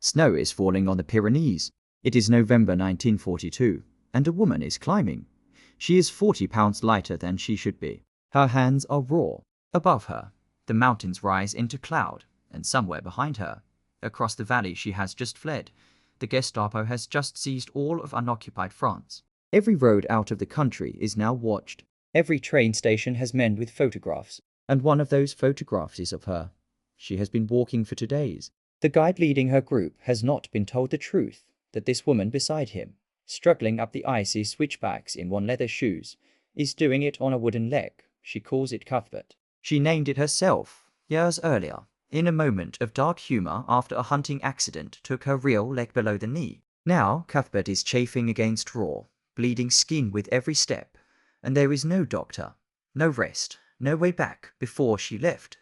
Snow is falling on the Pyrenees. It is November 1942, and a woman is climbing. She is 40 pounds lighter than she should be. Her hands are raw. Above her, the mountains rise into cloud, and somewhere behind her, across the valley she has just fled, the Gestapo has just seized all of unoccupied France. Every road out of the country is now watched. Every train station has men with photographs, and one of those photographs is of her. She has been walking for 2 days. The guide leading her group has not been told the truth, that this woman beside him, struggling up the icy switchbacks in one leather shoes, is doing it on a wooden leg. She calls it Cuthbert. She named it herself, years earlier, in a moment of dark humor after a hunting accident took her real leg below the knee. Now Cuthbert is chafing against raw, bleeding skin with every step, and there is no doctor, no rest, no way back. Before she left,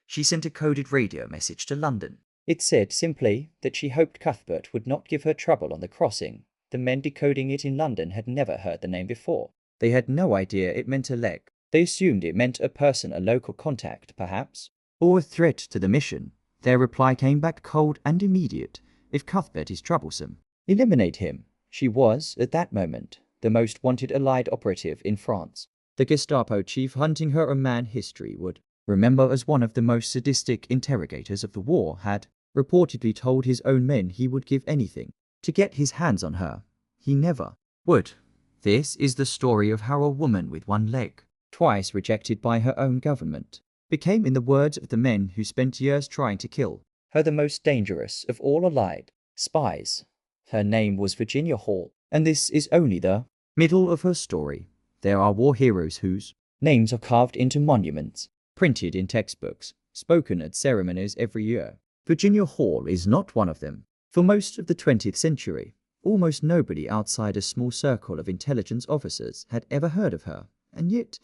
she sent a coded radio message to London. It said simply that she hoped Cuthbert would not give her trouble on the crossing. The men decoding it in London had never heard the name before. They had no idea it meant a leg. They assumed it meant a person, a local contact, perhaps, or a threat to the mission. Their reply came back cold and immediate. If Cuthbert is troublesome, eliminate him. She was, at that moment, the most wanted Allied operative in France. The Gestapo chief hunting her a man history would remember as one of the most sadistic interrogators of the war had reportedly told his own men he would give anything to get his hands on her. He never would. This is the story of how a woman with one leg, twice rejected by her own government, became, in the words of the men who spent years trying to kill her, the most dangerous of all Allied spies. Her name was Virginia Hall, and this is only the middle of her story. There are war heroes whose names are carved into monuments, printed in textbooks, spoken at ceremonies every year. Virginia Hall is not one of them. For most of the 20th century, almost nobody outside a small circle of intelligence officers had ever heard of her, and yet,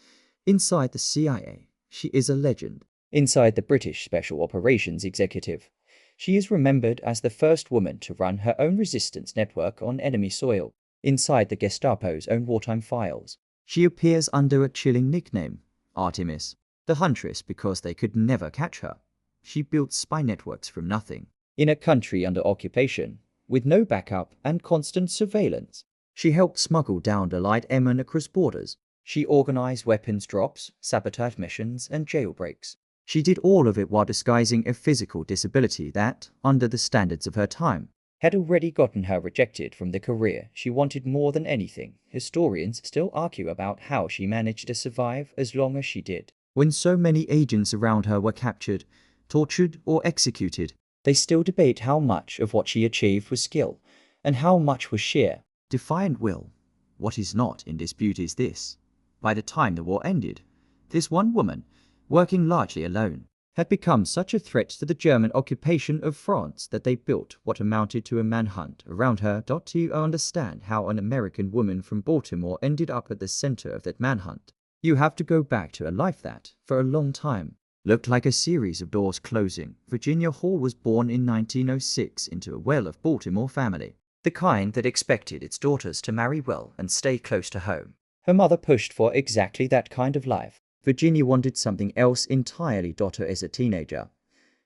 inside the CIA, she is a legend. Inside the British Special Operations Executive, she is remembered as the first woman to run her own resistance network on enemy soil. Inside the Gestapo's own wartime files, she appears under a chilling nickname, Artemis, the huntress, because they could never catch her. She built spy networks from nothing. In a country under occupation, with no backup and constant surveillance, she helped smuggle down Allied airmen across borders. She organized weapons drops, sabotage missions, and jailbreaks. She did all of it while disguising a physical disability that, under the standards of her time, had already gotten her rejected from the career she wanted more than anything. Historians still argue about how she managed to survive as long as she did. When so many agents around her were captured, tortured, or executed, they still debate how much of what she achieved was skill, and how much was sheer, defiant will. What is not in dispute is this. By the time the war ended, this one woman, working largely alone, had become such a threat to the German occupation of France that they built what amounted to a manhunt around her. Do you understand how an American woman from Baltimore ended up at the center of that manhunt? You have to go back to a life that, for a long time, looked like a series of doors closing. Virginia Hall was born in 1906 into a well-off Baltimore family, the kind that expected its daughters to marry well and stay close to home. Her mother pushed for exactly that kind of life. Virginia wanted something else entirely. As a teenager,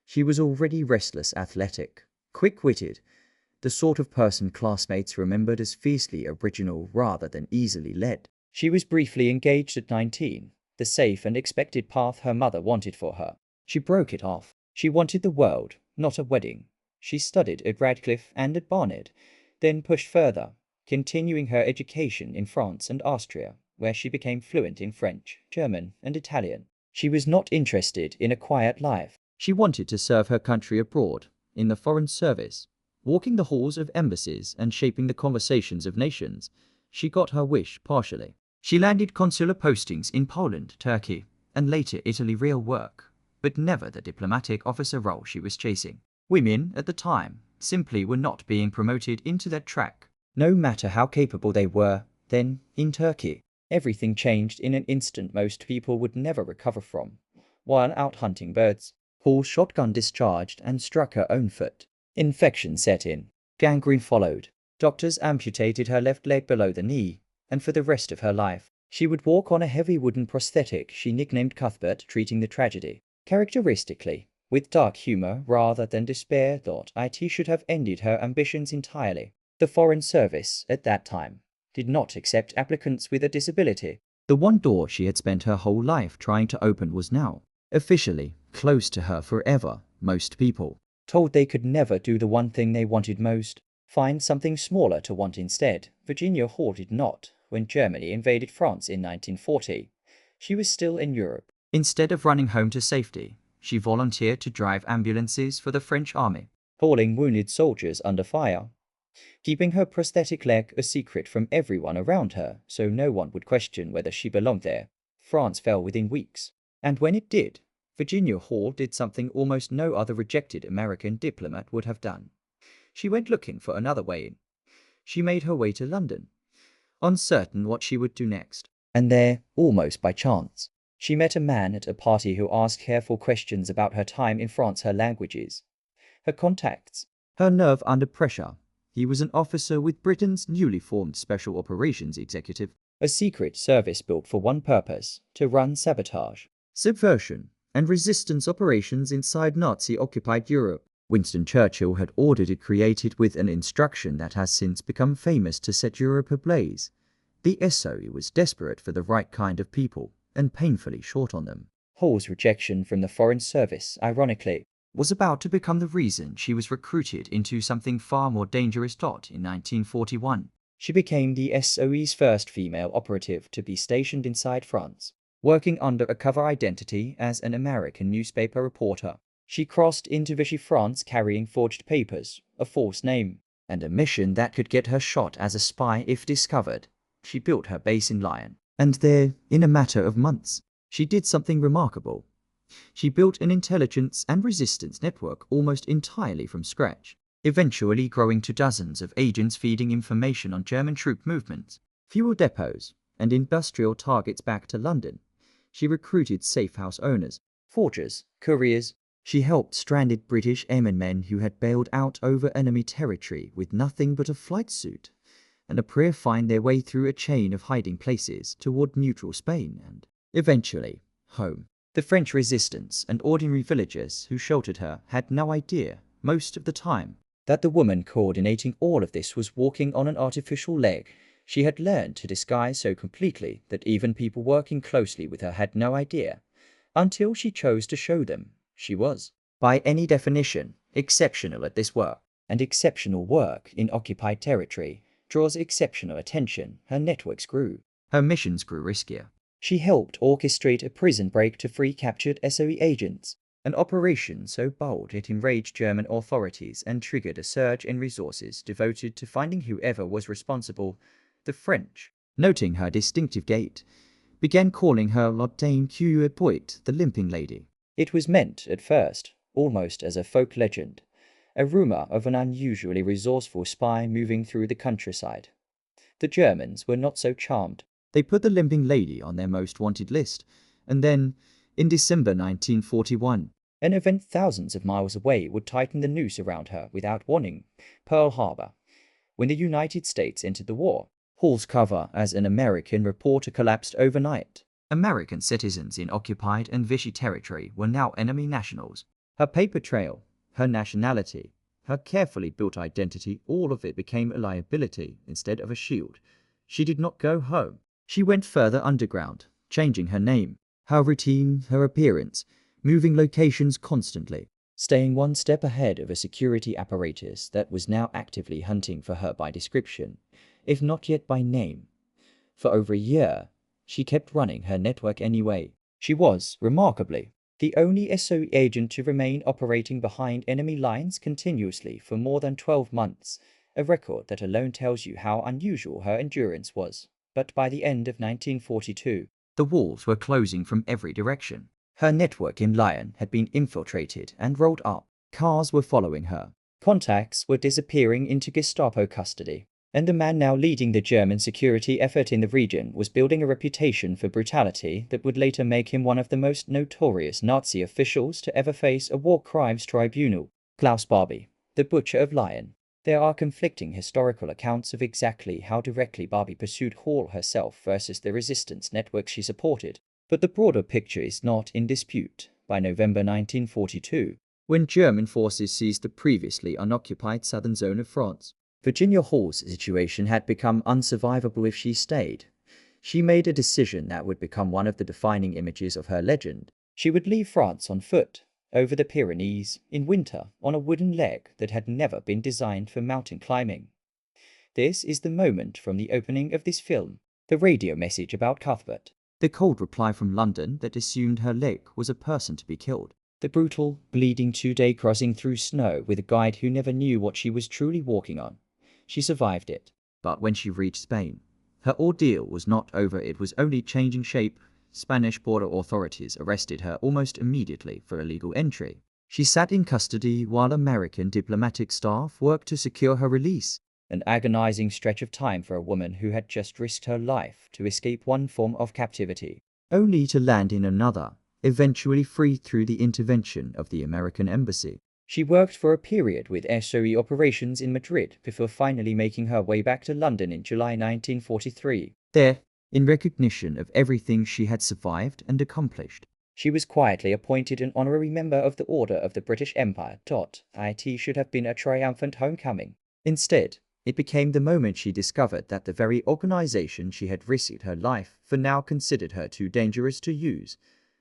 she was already restless, athletic, quick-witted, the sort of person classmates remembered as fiercely original rather than easily led. She was briefly engaged at 19, the safe and expected path her mother wanted for her. She broke it off. She wanted the world, not a wedding. She studied at Radcliffe and at Barnet, then pushed further, continuing her education in France and Austria, where she became fluent in French, German, and Italian. She was not interested in a quiet life. She wanted to serve her country abroad, in the Foreign Service, walking the halls of embassies and shaping the conversations of nations. She got her wish partially. She landed consular postings in Poland, Turkey, and later Italy. Real work, but never the diplomatic officer role she was chasing. Women, at the time, simply were not being promoted into that track, no matter how capable they were. Then, in Turkey, everything changed in an instant most people would never recover from. While out hunting birds, Hall's shotgun discharged and struck her own foot. Infection set in. Gangrene followed. Doctors amputated her left leg below the knee, and for the rest of her life, she would walk on a heavy wooden prosthetic she nicknamed Cuthbert, treating the tragedy. Characteristically, with dark humor rather than despair, thought it should have ended her ambitions entirely. The Foreign Service, at that time, did not accept applicants with a disability. The one door she had spent her whole life trying to open was now, officially, closed to her forever. Most people, told they could never do the one thing they wanted most, find something smaller to want instead. Virginia Hall did not. When Germany invaded France in 1940, she was still in Europe. Instead of running home to safety, she volunteered to drive ambulances for the French army, hauling wounded soldiers under fire, keeping her prosthetic leg a secret from everyone around her so no one would question whether she belonged there. France fell within weeks, and when it did, Virginia Hall did something almost no other rejected American diplomat would have done. She went looking for another way in. She made her way to London, uncertain what she would do next. And there, almost by chance, she met a man at a party who asked careful questions about her time in France, her languages, her contacts, her nerve under pressure. He was an officer with Britain's newly formed Special Operations Executive, a secret service built for one purpose: to run sabotage, subversion, and resistance operations inside Nazi-occupied Europe. Winston Churchill had ordered it created with an instruction that has since become famous: to set Europe ablaze. The SOE was desperate for the right kind of people, and painfully short on them. Hall's rejection from the Foreign Service, ironically, was about to become the reason she was recruited into something far more dangerous. In 1941, she became the SOE's first female operative to be stationed inside France, working under a cover identity as an American newspaper reporter. She crossed into Vichy France carrying forged papers, a false name, and a mission that could get her shot as a spy if discovered. She built her base in Lyon, and there, in a matter of months, she did something remarkable. She built an intelligence and resistance network almost entirely from scratch, eventually growing to dozens of agents feeding information on German troop movements, fuel depots, and industrial targets back to London. She recruited safe house owners, forgers, couriers. She helped stranded British airmen who had bailed out over enemy territory with nothing but a flight suit and a prayer find their way through a chain of hiding places toward neutral Spain and, eventually, home. The French resistance and ordinary villagers who sheltered her had no idea, most of the time, that the woman coordinating all of this was walking on an artificial leg. She had learned to disguise so completely that even people working closely with her had no idea, until she chose to show them. She was, by any definition, exceptional at this work, and exceptional work in occupied territory draws exceptional attention. Her networks grew. Her missions grew riskier. She helped orchestrate a prison break to free captured SOE agents, an operation so bold it enraged German authorities and triggered a surge in resources devoted to finding whoever was responsible. The French, noting her distinctive gait, began calling her La Dame Qui Poit, the limping lady. It was meant, at first, almost as a folk legend, a rumor of an unusually resourceful spy moving through the countryside. The Germans were not so charmed. They put the limping lady on their most wanted list, and then, in December 1941, an event thousands of miles away would tighten the noose around her without warning: Pearl Harbor. When the United States entered the war, Hall's cover as an American reporter collapsed overnight. American citizens in occupied and Vichy territory were now enemy nationals. Her paper trail, her nationality, her carefully built identity, all of it became a liability instead of a shield. She did not go home. She went further underground, changing her name, her routine, her appearance, moving locations constantly, staying one step ahead of a security apparatus that was now actively hunting for her by description, if not yet by name. For over a year, she kept running her network anyway. She was, remarkably, the only SOE agent to remain operating behind enemy lines continuously for more than 12 months, a record that alone tells you how unusual her endurance was. But by the end of 1942, the walls were closing from every direction. Her network in Lyon had been infiltrated and rolled up. Cars were following her. Contacts were disappearing into Gestapo custody. And the man now leading the German security effort in the region was building a reputation for brutality that would later make him one of the most notorious Nazi officials to ever face a war crimes tribunal. Klaus Barbie, the Butcher of Lyon. There are conflicting historical accounts of exactly how directly Barbie pursued Hall herself versus the resistance network she supported, but the broader picture is not in dispute. By November 1942, when German forces seized the previously unoccupied southern zone of France, Virginia Hall's situation had become unsurvivable if she stayed. She made a decision that would become one of the defining images of her legend. She would leave France on foot, over the Pyrenees, in winter, on a wooden leg that had never been designed for mountain climbing. This is the moment from the opening of this film, the radio message about Cuthbert. The cold reply from London that assumed her leg was a person to be killed. The brutal, bleeding 2-day crossing through snow with a guide who never knew what she was truly walking on. She survived it. But when she reached Spain, her ordeal was not over, it was only changing shape. Spanish border authorities arrested her almost immediately for illegal entry. She sat in custody while American diplomatic staff worked to secure her release. An agonizing stretch of time for a woman who had just risked her life to escape one form of captivity, only to land in another, eventually freed through the intervention of the American embassy. She worked for a period with SOE operations in Madrid before finally making her way back to London in July 1943. There, in recognition of everything she had survived and accomplished, she was quietly appointed an honorary member of the Order of the British Empire. It should have been a triumphant homecoming. Instead, it became the moment she discovered that the very organization she had risked her life for now considered her too dangerous to use.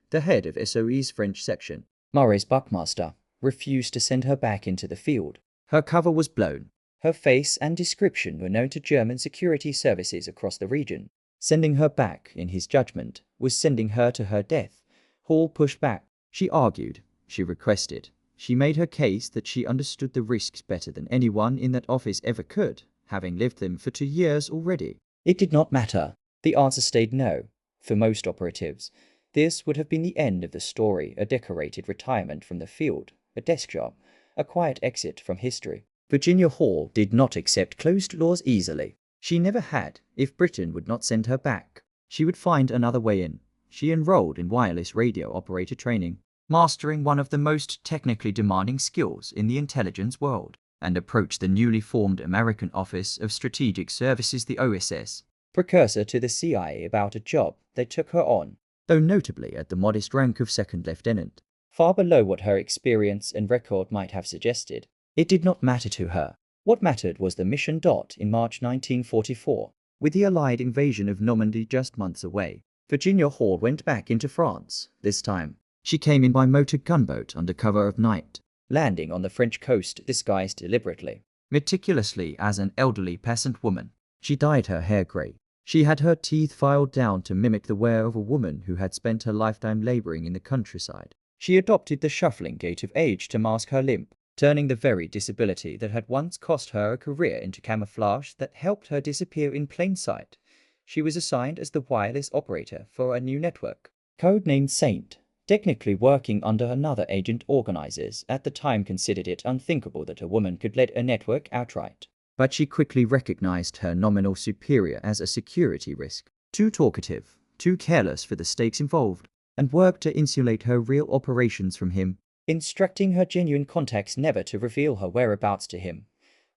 The head of SOE's French section, Maurice Buckmaster, refused to send her back into the field. Her cover was blown. Her face and description were known to German security services across the region. Sending her back, in his judgment, was sending her to her death. Hall pushed back. She argued. She requested. She made her case that she understood the risks better than anyone in that office ever could, having lived them for 2 years already. It did not matter. The answer stayed no. For most operatives, this would have been the end of the story, a decorated retirement from the field, a desk job, a quiet exit from history. Virginia Hall did not accept closed doors easily. She never had. If Britain would not send her back, she would find another way in. She enrolled in wireless radio operator training, mastering one of the most technically demanding skills in the intelligence world, and approached the newly formed American Office of Strategic Services, the OSS, precursor to the CIA, about a job they took her on, though notably at the modest rank of second lieutenant, far below what her experience and record might have suggested. It did not matter to her. What mattered was the mission. In March 1944, with the Allied invasion of Normandy just months away, Virginia Hall went back into France. This time, she came in by motor gunboat under cover of night, landing on the French coast disguised deliberately, meticulously as an elderly peasant woman. She dyed her hair grey. She had her teeth filed down to mimic the wear of a woman who had spent her lifetime laboring in the countryside. She adopted the shuffling gait of age to mask her limp, turning the very disability that had once cost her a career into camouflage that helped her disappear in plain sight. She was assigned as the wireless operator for a new network, codenamed Saint. Technically working under another agent, organizers at the time considered it unthinkable that a woman could lead a network outright. But she quickly recognized her nominal superior as a security risk, too talkative, too careless for the stakes involved, and worked to insulate her real operations from him, instructing her genuine contacts never to reveal her whereabouts to him.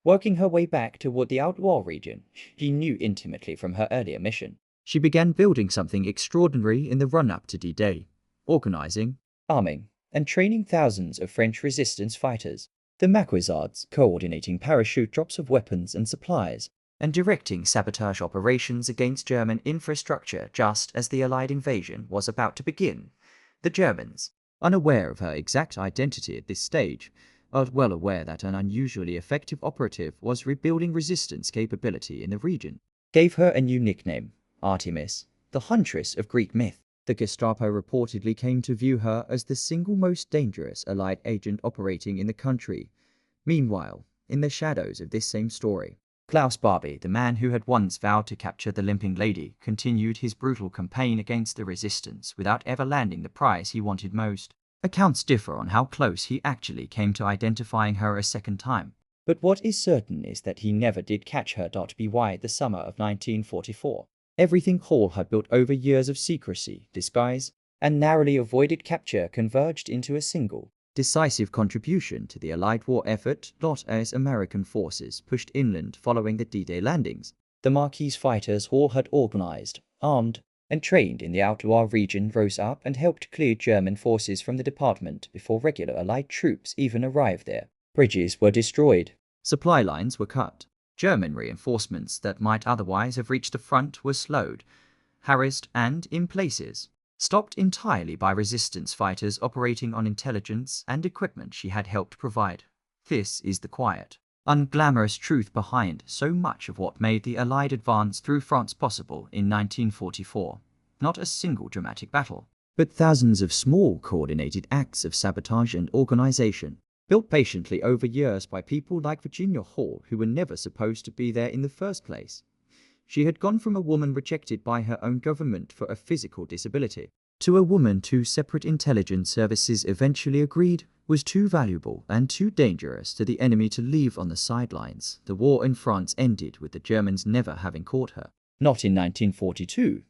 Working her way back toward the outlaw region, she knew intimately from her earlier mission. She began building something extraordinary in the run-up to D-Day, organizing, arming, and training thousands of French resistance fighters, the Maquisards, coordinating parachute drops of weapons and supplies, and directing sabotage operations against German infrastructure just as the Allied invasion was about to begin. The Germans, unaware of her exact identity at this stage, are well aware that an unusually effective operative was rebuilding resistance capability in the region, gave her a new nickname, Artemis, the huntress of Greek myth. The Gestapo reportedly came to view her as the single most dangerous Allied agent operating in the country. Meanwhile, in the shadows of this same story, Klaus Barbie, the man who had once vowed to capture the limping lady, continued his brutal campaign against the resistance without ever landing the prize he wanted most. Accounts differ on how close he actually came to identifying her a second time, but what is certain is that he never did catch her. By the summer of 1944, everything Hall had built over years of secrecy, disguise, and narrowly avoided capture converged into a single, decisive contribution to the Allied war effort. As American forces pushed inland following the D-Day landings, the Marquis fighters Hall had organized, armed, and trained in the Outdoor region, rose up and helped clear German forces from the department before regular Allied troops even arrived there. Bridges were destroyed. Supply lines were cut. German reinforcements that might otherwise have reached the front were slowed, harassed, and, in places, stopped entirely by resistance fighters operating on intelligence and equipment she had helped provide. This is the quiet, unglamorous truth behind so much of what made the Allied advance through France possible in 1944. Not a single dramatic battle, but thousands of small coordinated acts of sabotage and organization, built patiently over years by people like Virginia Hall, who were never supposed to be there in the first place. She had gone from a woman rejected by her own government for a physical disability to a woman two separate intelligence services eventually agreed was too valuable and too dangerous to the enemy to leave on the sidelines. The war in France ended with the Germans never having caught her. Not in 1942,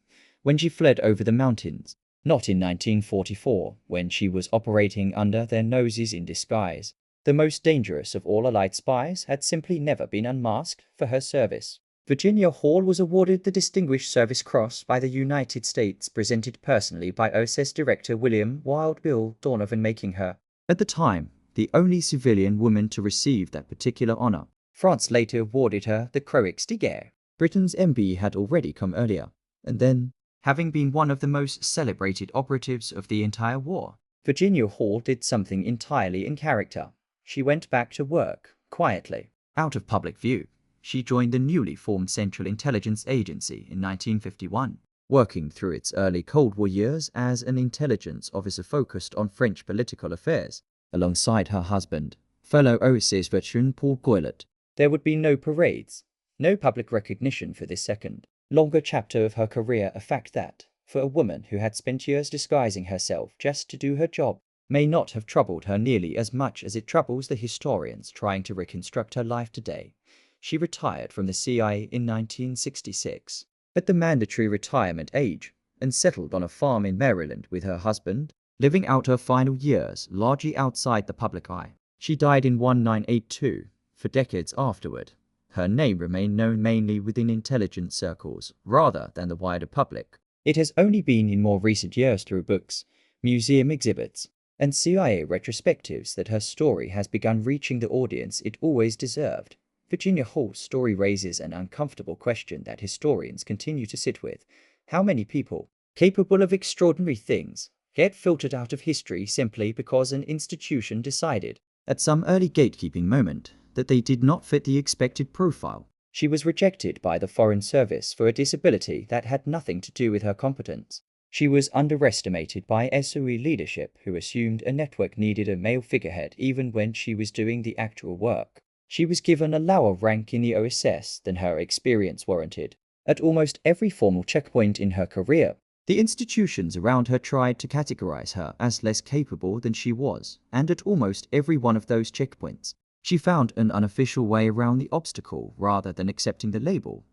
when she fled over the mountains. Not in 1944, when she was operating under their noses in disguise. The most dangerous of all Allied spies had simply never been unmasked for her service. Virginia Hall was awarded the Distinguished Service Cross by the United States, presented personally by OSS Director William Wild Bill Donovan, making her, at the time, the only civilian woman to receive that particular honor. France later awarded her the Croix de Guerre. Britain's MB had already come earlier, and then, having been one of the most celebrated operatives of the entire war, Virginia Hall did something entirely in character. She went back to work, quietly, out of public view. She joined the newly formed Central Intelligence Agency in 1951, working through its early Cold War years as an intelligence officer focused on French political affairs, alongside her husband, fellow OSS veteran Paul Goylet. There would be no parades, no public recognition for this second, longer chapter of her career, a fact that, for a woman who had spent years disguising herself just to do her job, may not have troubled her nearly as much as it troubles the historians trying to reconstruct her life today. She retired from the CIA in 1966, at the mandatory retirement age, and settled on a farm in Maryland with her husband, living out her final years largely outside the public eye. She died in 1982. For decades afterward, her name remained known mainly within intelligence circles, rather than the wider public. It has only been in more recent years through books, museum exhibits, and CIA retrospectives that her story has begun reaching the audience it always deserved. Virginia Hall's story raises an uncomfortable question that historians continue to sit with. How many people, capable of extraordinary things, get filtered out of history simply because an institution decided, at some early gatekeeping moment, that they did not fit the expected profile? She was rejected by the Foreign Service for a disability that had nothing to do with her competence. She was underestimated by SOE leadership, who assumed a network needed a male figurehead even when she was doing the actual work. She was given a lower rank in the OSS than her experience warranted. At almost every formal checkpoint in her career, the institutions around her tried to categorize her as less capable than she was, and at almost every one of those checkpoints, she found an unofficial way around the obstacle rather than accepting the label.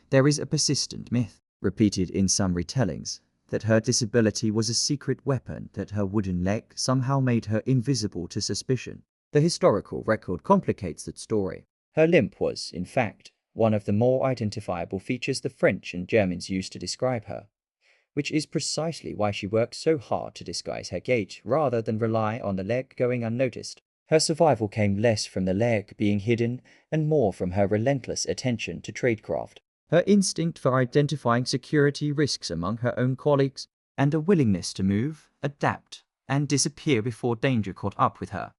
There is a persistent myth, repeated in some retellings, that her disability was a secret weapon, that her wooden leg somehow made her invisible to suspicion. The historical record complicates that story. Her limp was, in fact, one of the more identifiable features the French and Germans used to describe her, which is precisely why she worked so hard to disguise her gait rather than rely on the leg going unnoticed. Her survival came less from the leg being hidden and more from her relentless attention to tradecraft, her instinct for identifying security risks among her own colleagues, and a willingness to move, adapt, and disappear before danger caught up with her.